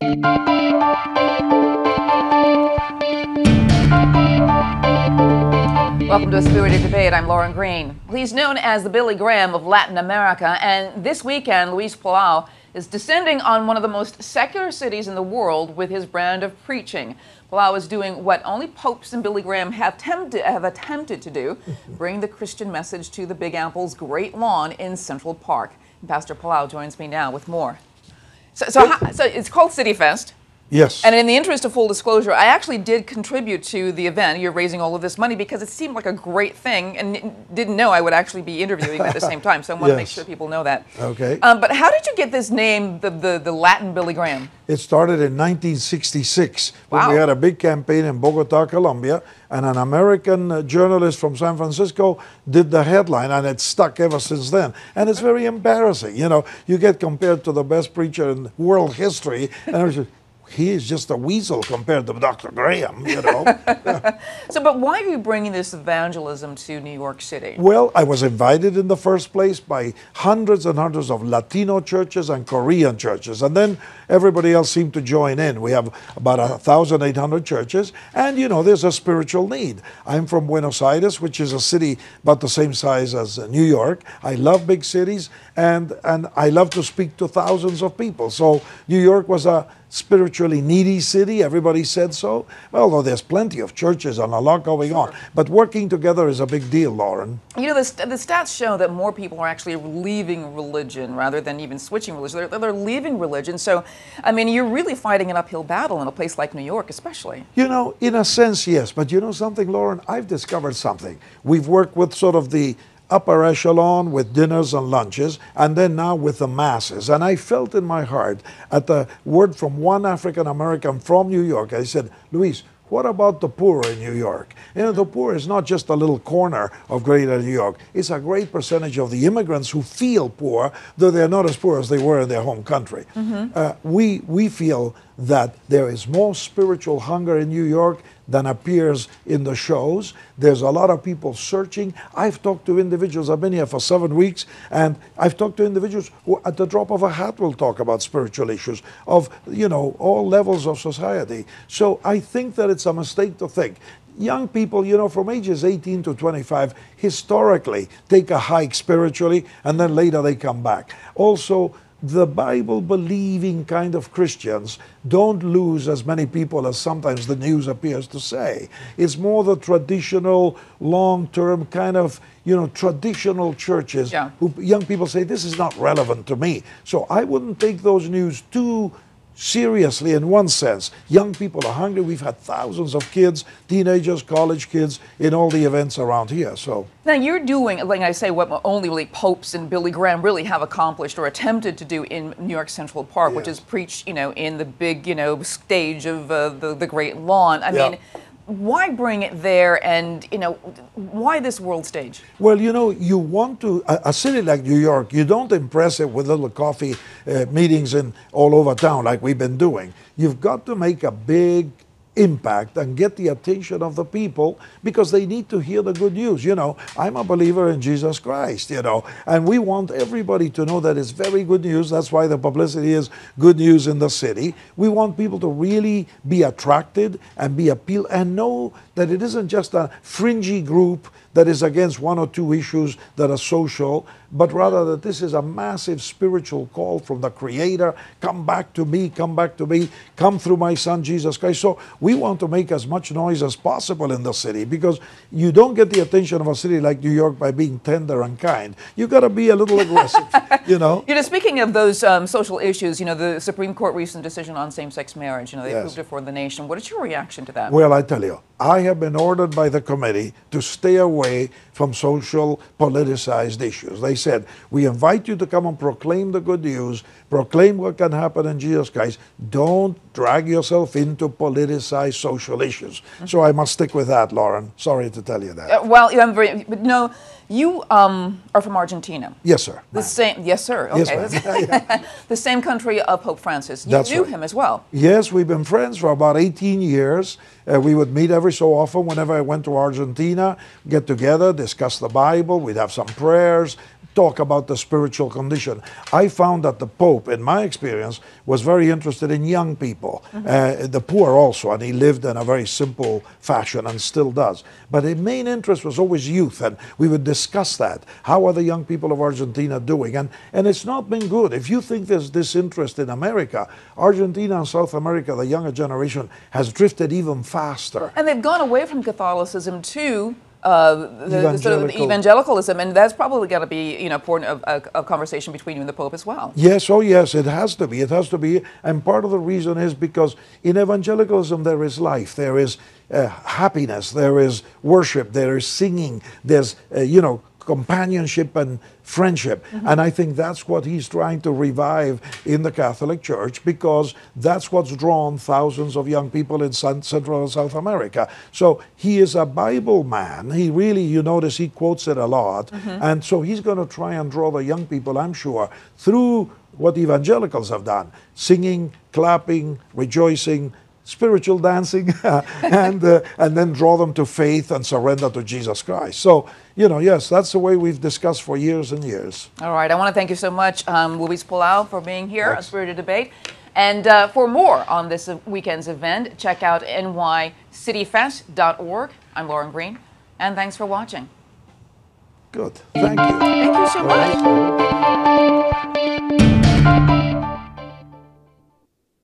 Welcome to A Spirited Debate. I'm Lauren Green. He's known as the Billy Graham of Latin America, and this weekend, Luis Palau is descending on one of the most secular cities in the world with his brand of preaching. Palau is doing what only popes and Billy Graham have attempted to do, bring the Christian message to the Big Apple's Great Lawn in Central Park. And Pastor Palau joins me now with more. So it's called CityFest. Yes. And in the interest of full disclosure, I actually did contribute to the event. You're raising all of this money because it seemed like a great thing, and didn't know I would actually be interviewing at the same time. So I want to make sure people know that. Okay. But how did you get this name, the Latin Billy Graham? It started in 1966 when Wow. we had a big campaign in Bogota, Colombia, and an American journalist from San Francisco did the headline, and it stuck ever since then. And it's very embarrassing. You know, you get compared to the best preacher in world history, and I was just, he is just a weasel compared to Dr. Graham, you know. But why are you bringing this evangelism to New York City? Well, I was invited in the first place by hundreds and hundreds of Latino churches and Korean churches, and then everybody else seemed to join in. We have about 1,800 churches, and you know, there's a spiritual need. I'm from Buenos Aires, which is a city about the same size as New York. I love big cities, and I love to speak to thousands of people. So New York was a spiritually needy city. Everybody said so. Although there's plenty of churches and a lot going on. But working together is a big deal, Lauren. You know, the stats show that more people are actually leaving religion rather than even switching religion. They're leaving religion. So, I mean, you're really fighting an uphill battle in a place like New York, especially. You know, in a sense, yes. But you know something, Lauren? I've discovered something. We've worked with sort of the upper echelon with dinners and lunches, and then now with the masses. And I felt in my heart at the word from one African American from New York, I said, Luis, what about the poor in New York? You know, the poor is not just a little corner of greater New York. It's a great percentage of the immigrants who feel poor, though they're not as poor as they were in their home country. We feel that there is more spiritual hunger in New York than appears in the shows. There's a lot of people searching. I've talked to individuals, I've been here for 7 weeks, and I've talked to individuals who at the drop of a hat will talk about spiritual issues of, you know, all levels of society. So I think that it's a mistake to think young people, you know, from ages 18 to 25, historically take a hike spiritually, and then later they come back. Also, the Bible-believing kind of Christians don't lose as many people as sometimes the news appears to say. It's more the traditional, long-term kind of, you know, traditional churches who young people say, this is not relevant to me. So I wouldn't take those news too seriously in one sense. Young people are hungry. We've had thousands of kids, teenagers, college kids in all the events around here. So now you're doing, like I say, what only really popes and Billy Graham really have accomplished or attempted to do in New York Central Park, which is preach, you know, in the big, you know, stage of the Great Lawn. I mean, why bring it there, and you know, why this world stage? Well, you know, you want to a city like New York, you don't impress it with little coffee meetings in all over town like we've been doing. You've got to make a big impact and get the attention of the people because they need to hear the good news. You know, I'm a believer in Jesus Christ, you know, and we want everybody to know that it's very good news. That's why the publicity is good news in the city. We want people to really be attracted and be appealed and know that it isn't just a fringy group that is against one or two issues that are social, but rather that this is a massive spiritual call from the Creator. Come back to me, come back to me, come through my Son Jesus Christ. So we want to make as much noise as possible in the city because you don't get the attention of a city like New York by being tender and kind. You've got to be a little aggressive, you know. You know, speaking of those social issues, you know, the Supreme Court recent decision on same-sex marriage, you know, they approved it for the nation. What is your reaction to that? Well, I tell you, I have been ordered by the committee to stay away from social politicized issues. They said, we invite you to come and proclaim the good news, proclaim what can happen in Jesus Christ. Don't drag yourself into politicized social issues. So I must stick with that, Lauren. Sorry to tell you that. Well, I'm very, but no, you are from Argentina. Yes, sir. The same, yes, sir. Okay. Yes, the same country of Pope Francis. You That's knew right. him as well. Yes, we've been friends for about 18 years. We would meet every so often whenever I went to Argentina, get together, discuss the Bible. We'd have some prayers, talk about the spiritual condition. I found that the Pope, in my experience, was very interested in young people, the poor also, and he lived in a very simple fashion and still does. But his main interest was always youth, and we would discuss that. How are the young people of Argentina doing? And it's not been good. If you think there's this interest in America, Argentina and South America, the younger generation, has drifted even faster. And they've gone away from Catholicism to the sort of evangelicalism, and that's probably going to be, you know, point of conversation between you and the Pope as well. Yes, oh yes, it has to be. It has to be, and part of the reason is because in evangelicalism there is life, there is happiness, there is worship, there is singing, there's you know, companionship and friendship. And I think that's what he's trying to revive in the Catholic Church, because that's what's drawn thousands of young people in Central and South America. So he is a Bible man. He really, you notice he quotes it a lot. And so he's going to try and draw the young people, I'm sure, through what evangelicals have done: singing, clapping, rejoicing, spiritual dancing, and then draw them to faith and surrender to Jesus Christ. So, you know, yes, that's the way we've discussed for years and years. All right, I want to thank you so much, Luis Palau, for being here on Spirited Debate. And for more on this weekend's event, check out nycityfest.org. I'm Lauren Green, and thanks for watching. Good. Thank you. Thank you so much.